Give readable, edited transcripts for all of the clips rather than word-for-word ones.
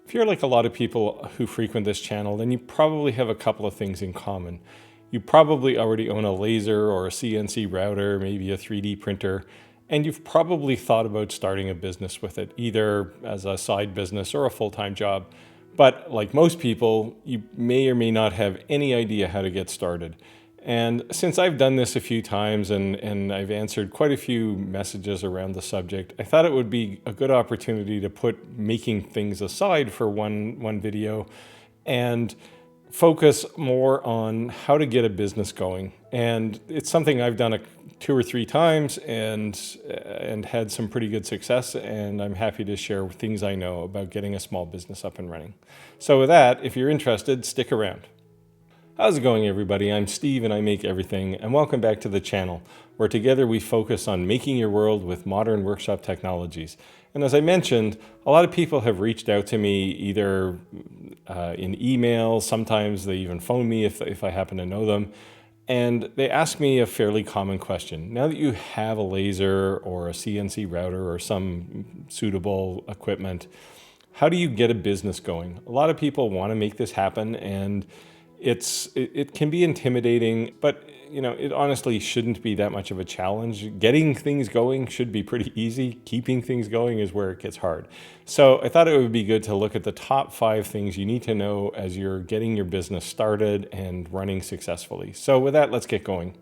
If you're like a lot of people who frequent this channel, then you probably have a couple of things in common. You probably already own a laser or a CNC router, maybe a 3D printer, and you've probably thought about starting a business with it, either as a side business or a full-time job. But like most people, you may or may not have any idea how to get started. And since I've done this a few times and I've answered quite a few messages around the subject, I thought it would be a good opportunity to put making things aside for one video and focus more on how to get a business going. And it's something I've done 2 or 3 times and had some pretty good success, and I'm happy to share things I know about getting a small business up and running. So with that, if you're interested, stick around. How's it going, everybody? I'm Steve and I make everything, and welcome back to the channel, where together we focus on making your world with modern workshop technologies. And as I mentioned, a lot of people have reached out to me either in email, sometimes they even phone me if I happen to know them, and they ask me a fairly common question. Now that you have a laser or a CNC router or some suitable equipment, how do you get a business going? A lot of people want to make this happen, and it can be intimidating, but it honestly shouldn't be that much of a challenge. Getting things going should be pretty easy. Keeping things going is where it gets hard. So I thought it would be good to look at the top 5 things you need to know as you're getting your business started and running successfully. So with that, let's get going.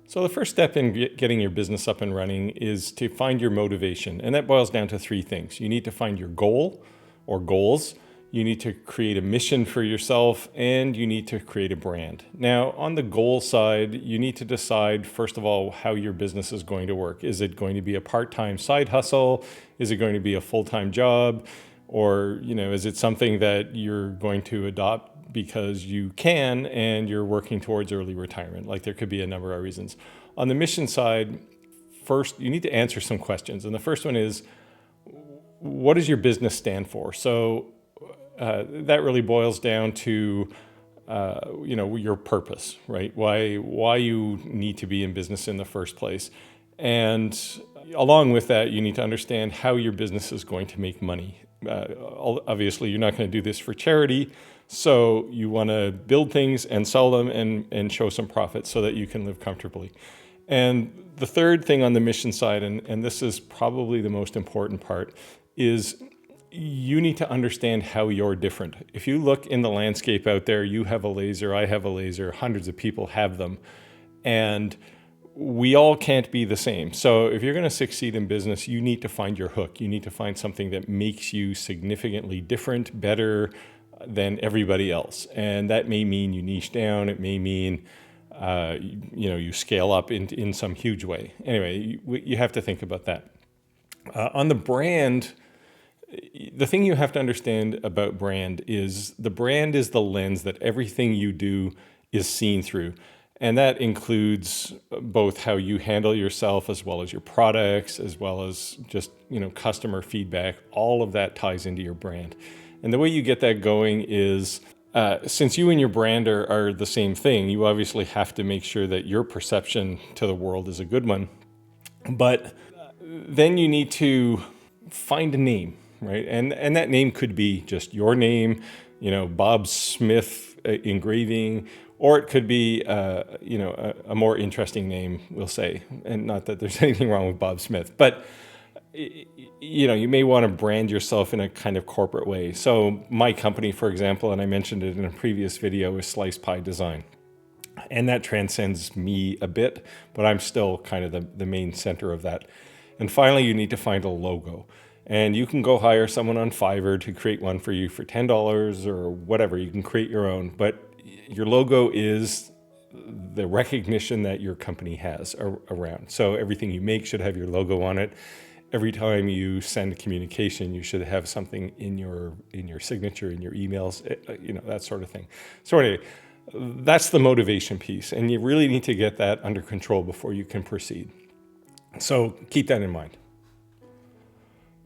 So the first step in getting your business up and running is to find your motivation. And that boils down to 3 things. You need to find your goal or goals. You need to create a mission for yourself, and you need to create a brand. Now, on the goal side, you need to decide, first of all, how your business is going to work. Is it going to be a part-time side hustle? Is it going to be a full-time job? Or, is it something that you're going to adopt because you can and you're working towards early retirement? Like, there could be a number of reasons. On the mission side, first, you need to answer some questions. And the first one is, what does your business stand for? So that really boils down to, your purpose, right? Why you need to be in business in the first place. And along with that, you need to understand how your business is going to make money. Obviously, you're not going to do this for charity. So you want to build things and sell them and show some profit so that you can live comfortably. And the third thing on the mission side, and this is probably the most important part, is you need to understand how you're different. If you look in the landscape out there, you have a laser, I have a laser, hundreds of people have them, and we all can't be the same. So if you're going to succeed in business, you need to find your hook. You need to find something that makes you significantly different, better than everybody else. And that may mean you niche down. It may mean you scale up in some huge way. Anyway, you have to think about that. On the brand, the thing you have to understand about brand is the brand is the lens that everything you do is seen through. And that includes both how you handle yourself as well as your products, as well as just, customer feedback. All of that ties into your brand. And the way you get that going is, since you and your brand are the same thing, you obviously have to make sure that your perception to the world is a good one. But then you need to find a name. Right, and that name could be just your name, Bob Smith engraving, or it could be a more interesting name, we'll say. And not that there's anything wrong with Bob Smith, but you may want to brand yourself in a kind of corporate way. So my company, for example, and I mentioned it in a previous video, is Slice Pie Design. And that transcends me a bit, but I'm still kind of the main center of that. And finally, you need to find a logo. And you can go hire someone on Fiverr to create one for you for $10 or whatever. You can create your own, but your logo is the recognition that your company has around. So everything you make should have your logo on it. Every time you send communication, you should have something in your signature, in your emails, that sort of thing. So anyway, that's the motivation piece. And you really need to get that under control before you can proceed. So keep that in mind.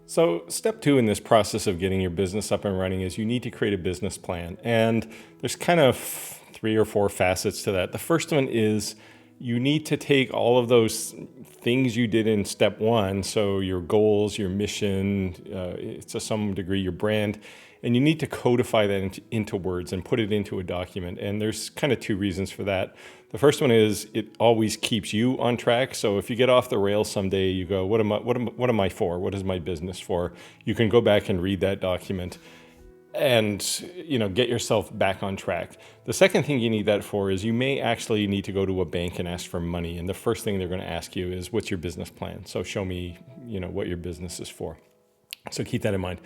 So step 2 in this process of getting your business up and running is you need to create a business plan. And there's kind of 3 or 4 facets to that. The first one is you need to take all of those things you did in step 1, so your goals, your mission, to some degree your brand, And you need to codify that into words and put it into a document. And there's kind of two reasons for that. The first one is it always keeps you on track. So if you get off the rails someday, you go, what am I for? What is my business for? You can go back and read that document and get yourself back on track. The second thing you need that for is you may actually need to go to a bank and ask for money. And the first thing they're going to ask you is, what's your business plan? So show me, what your business is for. So keep that in mind.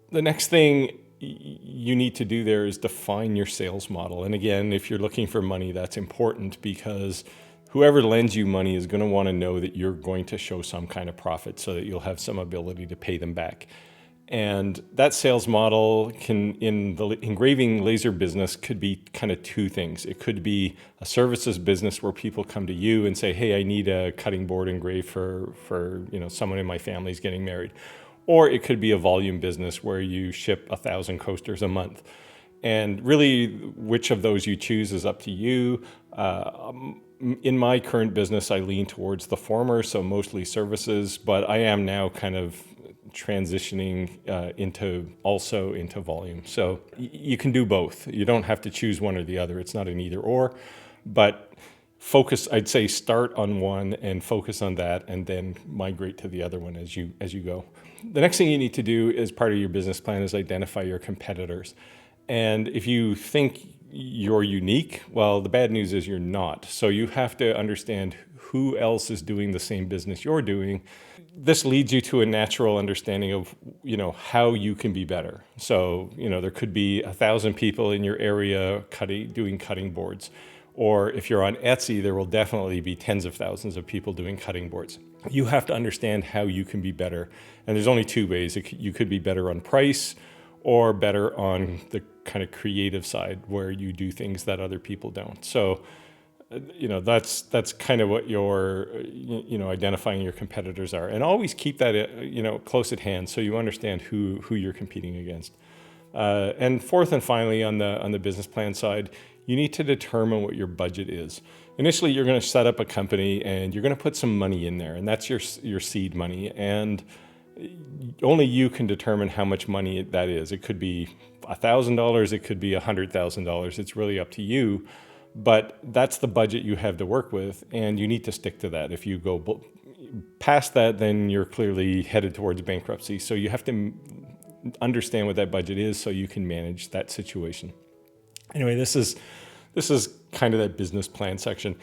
The next thing you need to do there is define your sales model. And again, if you're looking for money, that's important because whoever lends you money is going to want to know that you're going to show some kind of profit so that you'll have some ability to pay them back. And that sales model in the engraving laser business could be kind of two things. It could be a services business where people come to you and say, hey, I need a cutting board engraved for someone in my family's getting married. Or it could be a volume business where you ship 1,000 coasters a month. And really, which of those you choose is up to you. In my current business, I lean towards the former, so mostly services, but I am now kind of transitioning into volume. So you can do both. You don't have to choose one or the other. It's not an either or, but focus, I'd say start on one and focus on that and then migrate to the other one as you go. The next thing you need to do as part of your business plan is identify your competitors. And if you think you're unique, well, the bad news is you're not. So you have to understand who else is doing the same business you're doing. This leads you to a natural understanding of, how you can be better. So, there could be 1,000 people in your area doing cutting boards. Or if you're on Etsy, there will definitely be tens of thousands of people doing cutting boards. You have to understand how you can be better. And there's only two ways. You could be better on price or better on the kind of creative side where you do things that other people don't. So, that's kind of what your, identifying your competitors are. And always keep that, close at hand so you understand who you're competing against. And fourth and finally, on the business plan side, you need to determine what your budget is. Initially, you're going to set up a company and you're going to put some money in there, and that's your seed money. And only you can determine how much money that is. It could be $1,000, it could be $100,000. It's really up to you. But that's the budget you have to work with, and you need to stick to that. If you go past that, then you're clearly headed towards bankruptcy. So you have to understand what that budget is so you can manage that situation. Anyway, this is kind of that business plan section.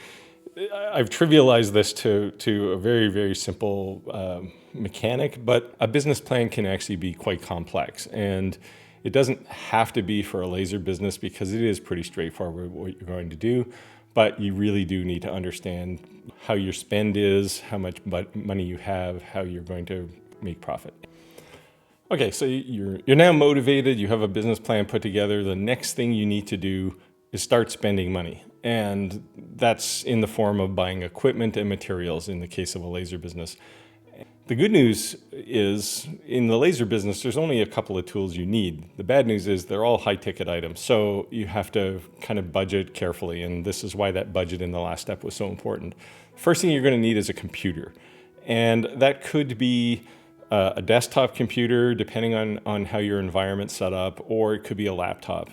I've trivialized this to a very, very simple mechanic, but a business plan can actually be quite complex. And it doesn't have to be for a laser business because it is pretty straightforward what you're going to do, but you really do need to understand how your spend is, how much money you have, how you're going to make profit. Okay, so you're now motivated, you have a business plan put together. The next thing you need to do is start spending money. And that's in the form of buying equipment and materials in the case of a laser business. The good news is in the laser business, there's only a couple of tools you need. The bad news is they're all high ticket items. So you have to kind of budget carefully. And this is why that budget in the last step was so important. First thing you're going to need is a computer. And that could be a desktop computer, depending on how your environment's set up, or it could be a laptop.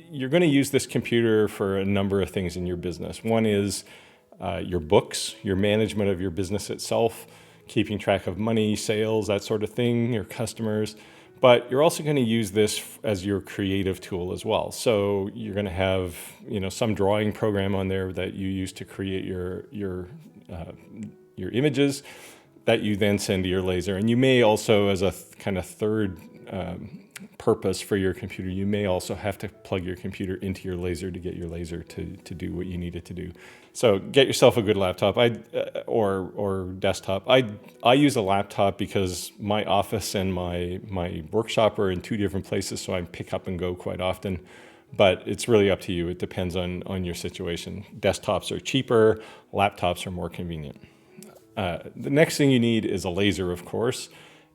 You're going to use this computer for a number of things in your business. One is your books, your management of your business itself, keeping track of money, sales, that sort of thing, your customers. But you're also going to use this as your creative tool as well. So you're going to have, some drawing program on there that you use to create your images that you then send to your laser. And you may also, as a kind of third purpose for your computer, you may also have to plug your computer into your laser to get your laser to do what you need it to do. So get yourself a good laptop or desktop. I use a laptop because my office and my workshop are in two different places, so I pick up and go quite often. But it's really up to you. It depends on your situation. Desktops are cheaper, laptops are more convenient. The next thing you need is a laser, of course.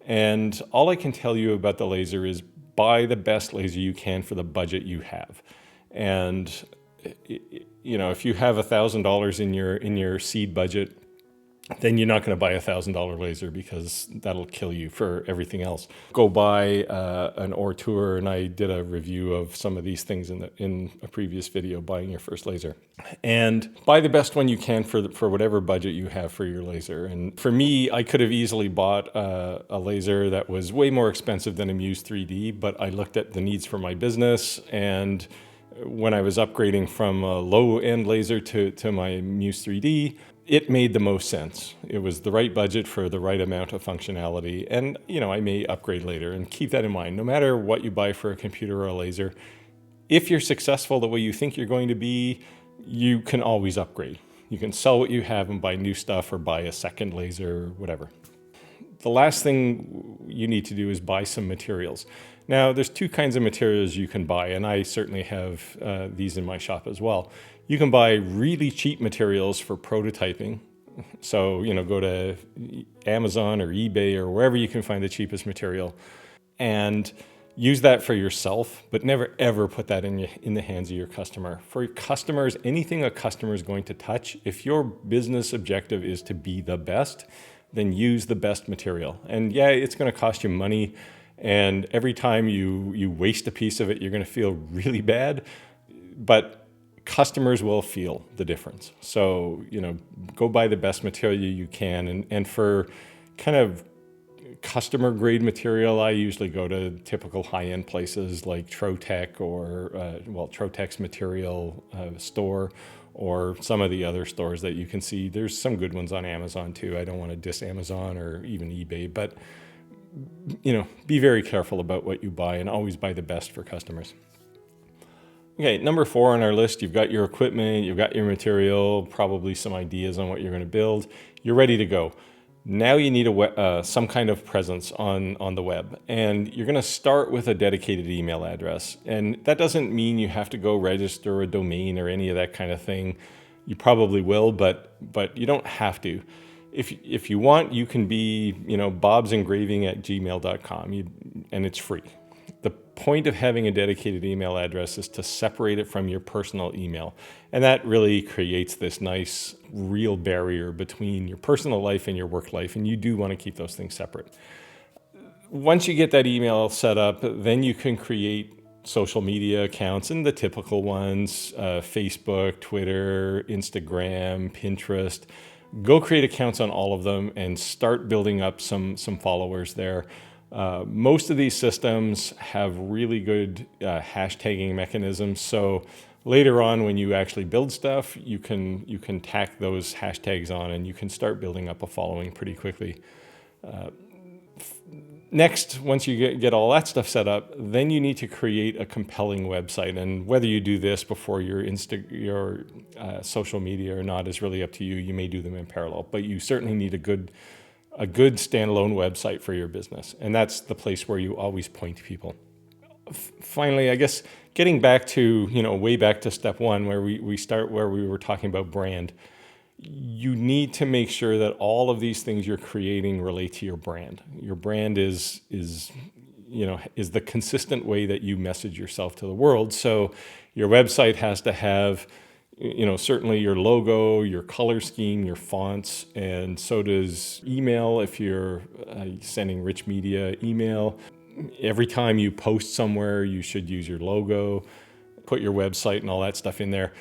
And all I can tell you about the laser is buy the best laser you can for the budget you have. And if you have $1,000 in your seed budget, then you're not going to buy $1,000 laser because that'll kill you for everything else. Go buy an Ortour, and I did a review of some of these things in a previous video, buying your first laser. And buy the best one you can for whatever budget you have for your laser. And for me, I could have easily bought a laser that was way more expensive than a Muse 3D, but I looked at the needs for my business, and when I was upgrading from a low-end laser to my Muse 3D, it made the most sense. It was the right budget for the right amount of functionality. And, I may upgrade later, and keep that in mind. No matter what you buy for a computer or a laser, if you're successful the way you think you're going to be, you can always upgrade. You can sell what you have and buy new stuff, or buy a second laser, or whatever. The last thing you need to do is buy some materials. Now, there's two kinds of materials you can buy, and I certainly have these in my shop as well. You can buy really cheap materials for prototyping. So, go to Amazon or eBay or wherever you can find the cheapest material and use that for yourself, but never ever put that in the hands of your customer. For customers, anything a customer is going to touch, if your business objective is to be the best, then use the best material. And yeah, it's going to cost you money. And every time you waste a piece of it, you're going to feel really bad. But customers will feel the difference. So, go buy the best material you can. And for kind of customer grade material, I usually go to typical high-end places like Trotec or, Trotec's material store, or some of the other stores that you can see. There's some good ones on Amazon too. I don't want to diss Amazon or even eBay, but be very careful about what you buy, and always buy the best for customers. Okay, number 4 on our list, you've got your equipment, you've got your material, probably some ideas on what you're going to build. You're ready to go. Now you need some kind of presence on the web, and you're going to start with a dedicated email address. And that doesn't mean you have to go register a domain or any of that kind of thing. You probably will, but you don't have to. If you want, you can be, bobsengraving@gmail.com, and it's free. The point of having a dedicated email address is to separate it from your personal email. And that really creates this nice, real barrier between your personal life and your work life. And you do want to keep those things separate. Once you get that email set up, then you can create social media accounts, and the typical ones, Facebook, Twitter, Instagram, Pinterest. Go create accounts on all of them and start building up some followers there. Most of these systems have really good hashtagging mechanisms. So later on, when you actually build stuff, you can tack those hashtags on, and you can start building up a following pretty quickly. Next, once you get all that stuff set up, then you need to create a compelling website. And whether you do this before your social media or not is really up to you. You may do them in parallel, but you certainly need a good standalone website for your business. And that's the place where you always point people. Finally, I guess getting back to, way back to step 1, where we start, where we were talking about brand. You need to make sure that all of these things you're creating relate to your brand. Your brand is the consistent way that you message yourself to the world. So your website has to have, certainly your logo, your color scheme, your fonts, and so does email if you're sending rich media email. Every time you post somewhere, you should use your logo, put your website and all that stuff in there.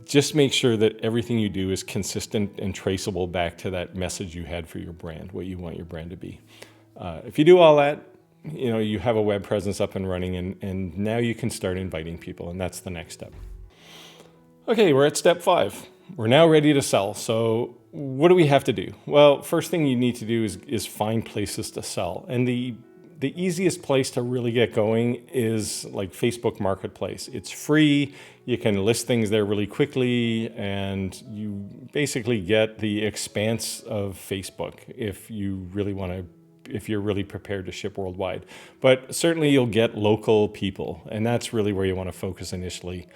Just make sure that everything you do is consistent and traceable back to that message you had for your brand, what you want your brand to be. If you do all that, you have a web presence up and running, and now you can start inviting people, and that's the next step. Okay, we're at step 5. We're now ready to sell. So what do we have to do? Well, first thing you need to do is find places to sell. And the easiest place to really get going is like Facebook Marketplace. It's free. You can list things there really quickly, and you basically get the expanse of Facebook if you're really prepared to ship worldwide. But certainly you'll get local people, and that's really where you want to focus initially.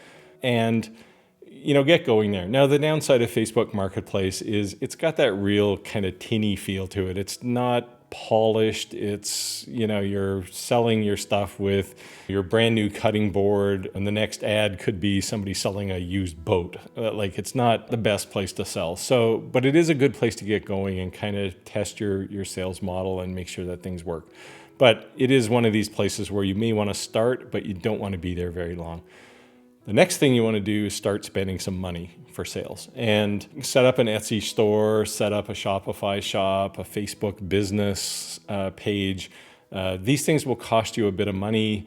And get going there. Now, the downside of Facebook Marketplace is it's got that real kind of tinny feel to it. It's not polished. It's, you're selling your stuff with your brand new cutting board, and the next ad could be somebody selling a used boat. Like, it's not the best place to sell. So, but it is a good place to get going and kind of test your sales model and make sure that things work. But it is one of these places where you may want to start, but you don't want to be there very long. The next thing you want to do is start spending some money for sales and set up an Etsy store, set up a Shopify shop, a Facebook business page. These things will cost you a bit of money,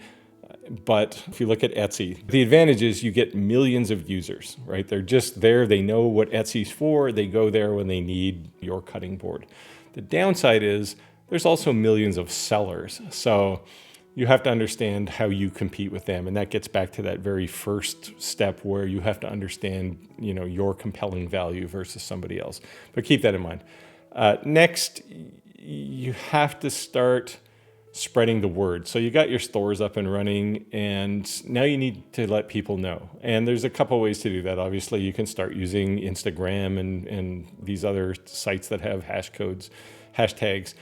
but if you look at Etsy, the advantage is you get millions of users, right? They're just there. They know what Etsy's for. They go there when they need your cutting board. The downside is there's also millions of sellers. So you have to understand how you compete with them. And that gets back to that very first step where you have to understand, your compelling value versus somebody else. But keep that in mind. Next, you have to start spreading the word. So you got your stores up and running, and now you need to let people know. And there's a couple ways to do that. Obviously, you can start using Instagram and these other sites that have hashtags.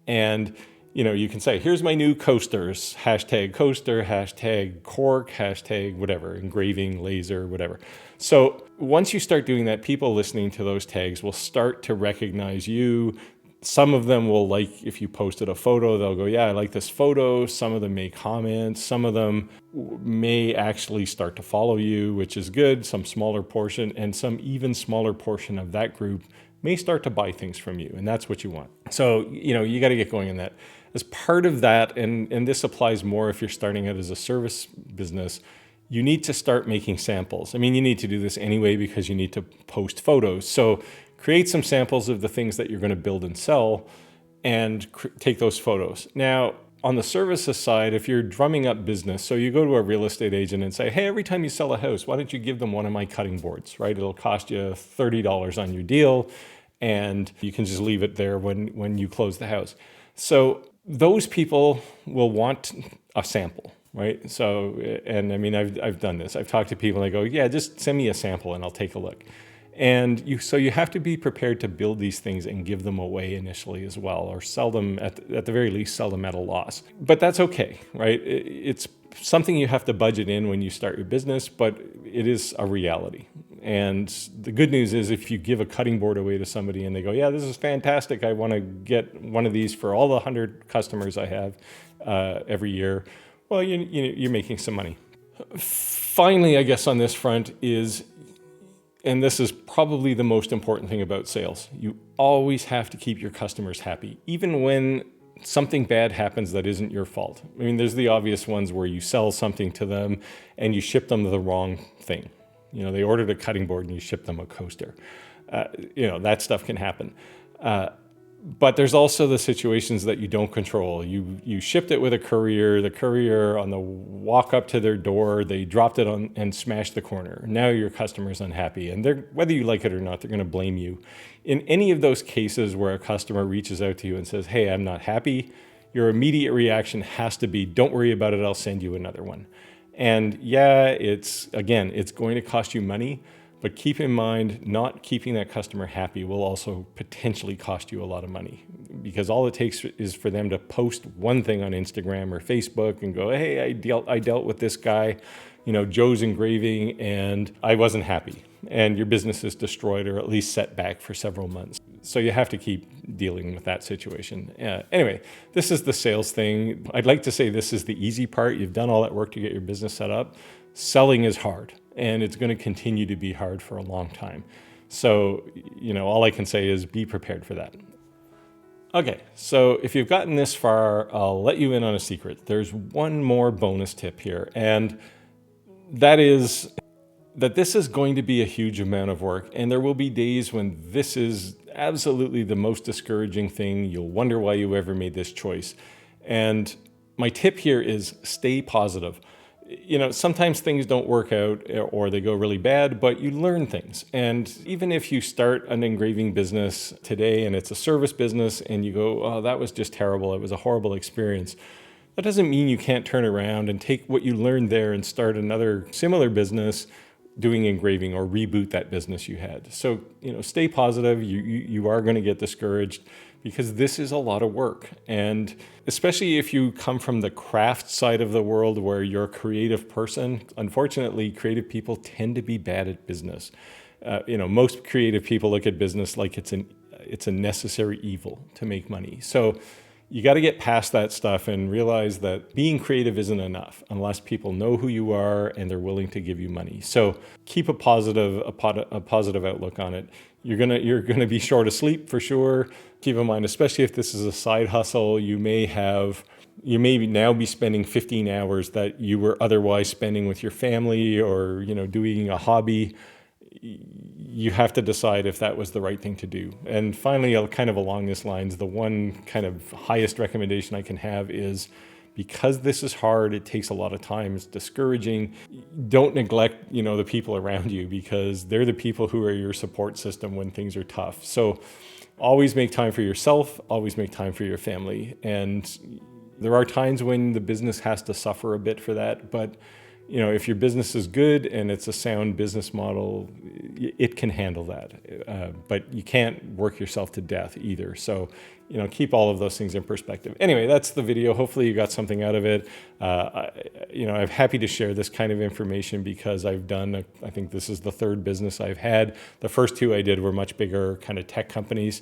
And you can say, here's my new coasters, hashtag coaster, hashtag cork, hashtag whatever, engraving, laser, whatever. So once you start doing that, people listening to those tags will start to recognize you. Some of them will like, if you posted a photo, they'll go, yeah, I like this photo. Some of them may comment. Some of them may actually start to follow you, which is good. Some smaller portion, and some even smaller portion of that group may start to buy things from you. And that's what you want. So, you got to get going in that. As part of that, and this applies more if you're starting out as a service business, you need to start making samples. I mean, you need to do this anyway because you need to post photos. So create some samples of the things that you're going to build and sell and take those photos. Now, on the services side, if you're drumming up business, so you go to a real estate agent and say, hey, every time you sell a house, why don't you give them one of my cutting boards, right? It'll cost you $30 on your deal, and you can just leave it there when you close the house. So those people will want a sample, right? So, and I mean, I've done this. I've talked to people and they go, yeah, just send me a sample and I'll take a look. And so you have to be prepared to build these things and give them away initially as well, or sell them at the very least, sell them at a loss. But that's okay, right? It's something you have to budget in when you start your business, but it is a reality. And the good news is if you give a cutting board away to somebody and they go, yeah, this is fantastic, I want to get one of these for all the 100 customers I have every year, well, you're making some money. Finally, I guess on this front is, and this is probably the most important thing about sales, you always have to keep your customers happy, even when something bad happens that isn't your fault. I mean, there's the obvious ones where you sell something to them and you ship them the wrong thing. They ordered a cutting board and you ship them a coaster. That stuff can happen. But there's also the situations that you don't control. You shipped it with a courier. The courier, on the walk up to their door, they dropped it on and smashed the corner. Now your customer's unhappy, and whether you like it or not, they're going to blame you. In any of those cases where a customer reaches out to you and says, "Hey, I'm not happy," your immediate reaction has to be, "Don't worry about it. I'll send you another one." And yeah, it's going to cost you money. But keep in mind, not keeping that customer happy will also potentially cost you a lot of money, because all it takes is for them to post one thing on Instagram or Facebook and go, "Hey, I dealt with this guy, Joe's Engraving, and I wasn't happy." And your business is destroyed or at least set back for several months. So you have to keep dealing with that situation. Anyway, this is the sales thing. I'd like to say this is the easy part. You've done all that work to get your business set up. Selling is hard. And it's going to continue to be hard for a long time. So, all I can say is be prepared for that. Okay, so if you've gotten this far, I'll let you in on a secret. There's one more bonus tip here, and that is that this is going to be a huge amount of work, and there will be days when this is absolutely the most discouraging thing. You'll wonder why you ever made this choice. And my tip here is stay positive. Sometimes things don't work out or they go really bad, but you learn things. And even if you start an engraving business today and it's a service business and you go, "Oh, that was just terrible. It was a horrible experience," that doesn't mean you can't turn around and take what you learned there and start another similar business doing engraving or reboot that business you had. So, stay positive. You are going to get discouraged. because this is a lot of work. And especially if you come from the craft side of the world where you're a creative person, unfortunately, creative people tend to be bad at business. Most creative people look at business like it's a necessary evil to make money. So you got to get past that stuff and realize that being creative isn't enough unless people know who you are and they're willing to give you money. So keep a positive outlook on it. You're gonna be short of sleep for sure. Keep in mind, especially if this is a side hustle, you may now be spending 15 hours that you were otherwise spending with your family or doing a hobby. You have to decide if that was the right thing to do. And finally, kind of along these lines, the one kind of highest recommendation I can have is, because this is hard, it takes a lot of time, it's discouraging, don't neglect, the people around you, because they're the people who are your support system when things are tough. So always make time for yourself, always make time for your family. And there are times when the business has to suffer a bit for that, but if your business is good and it's a sound business model, it can handle that. But you can't work yourself to death either. So, keep all of those things in perspective. Anyway, that's the video. Hopefully you got something out of it. I'm happy to share this kind of information because I think this is the third business I've had. The first two I did were much bigger kind of tech companies.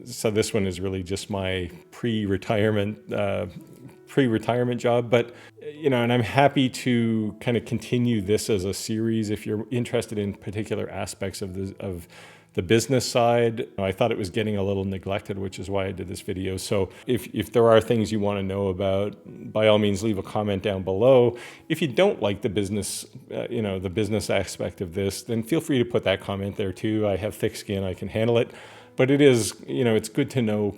So this one is really just my pre-retirement job, but and I'm happy to kind of continue this as a series if you're interested in particular aspects of the business side. I thought it was getting a little neglected, which is why I did this video. So if there are things you want to know about, by all means leave a comment down below. If you don't like the business the business aspect of this, then feel free to put that comment there too. I have thick skin, I can handle it. But it is, it's good to know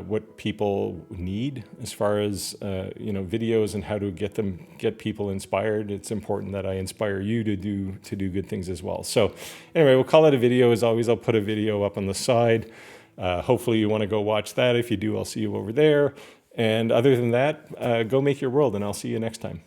what people need as far as, videos and how to get people inspired. It's important that I inspire you to do good things as well. So anyway, we'll call it a video. As always, I'll put a video up on the side. Hopefully you want to go watch that. If you do, I'll see you over there. And other than that, go make your world, and I'll see you next time.